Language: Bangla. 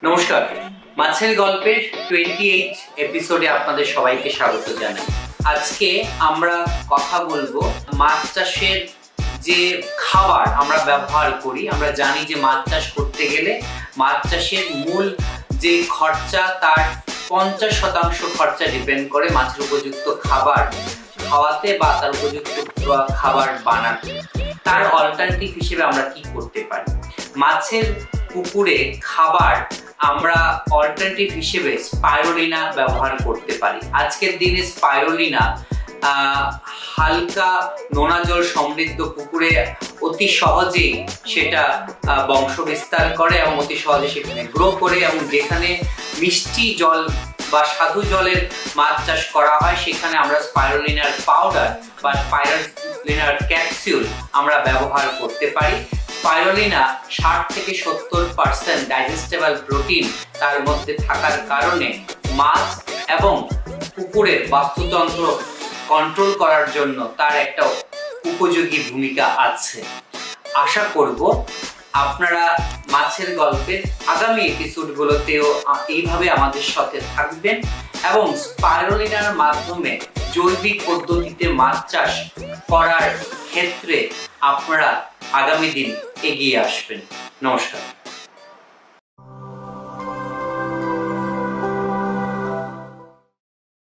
নমস্কার, মাছের গল্পের 28 এপিসোডে আপনাদের সবাইকে স্বাগত জানাই। আজকে আমরা কথা বলবো মাছ চাষের যে খাবার আমরা ব্যবহার করি। আমরা জানি যে মাছ চাষ করতে গেলে মাছ চাষের মূল যে খরচা তার 50% খরচা ডিপেন্ড করে মাছের উপযুক্ত খাবার খাওয়াতে বা তার উপযুক্ত খাবার বানাতে। তার অল্টারনেটিভ হিসেবে আমরা কি করতে পারি? মাছের পুকুরে খাবার আমরা অল্টারনেটিভ হিসেবে স্পাইরুলিনা ব্যবহার করতে পারি। আজকের দিনে স্পাইরুলিনা হালকা নোনা জল সমৃদ্ধ পুকুরে অতি সহজেই সেটা বংশ বিস্তার করে এবং অতি সহজে সেখানে গ্রো করে, এবং যেখানে মিষ্টি জল বা সাধু জলের মাছ চাষ করা হয় সেখানে আমরা স্পাইরুলিনার পাউডার বা স্পাইরুলিনার ক্যাপসুল আমরা ব্যবহার করতে পারি। স্পাইরুলিনা 60 থেকে 70% ডাইজেস্টেবল প্রোটিন তার মধ্যে থাকার কারণে মাছ এবং পুকুরের বাস্তুতন্ত্র কন্ট্রোল করার জন্য তার একটা উপযোগী ভূমিকা আছে। আশা করব আপনারা মাছের গল্পের আগামী এপিসোডগুলোতেও এইভাবে আমাদের সাথে থাকবেন এবং স্পাইরুলিনার মাধ্যমে জৈবিক পদ্ধতিতে মাছ চাষ করার ক্ষেত্রে আপনারা আগামী দিন এগিয়ে আসবেন। নমস্কার।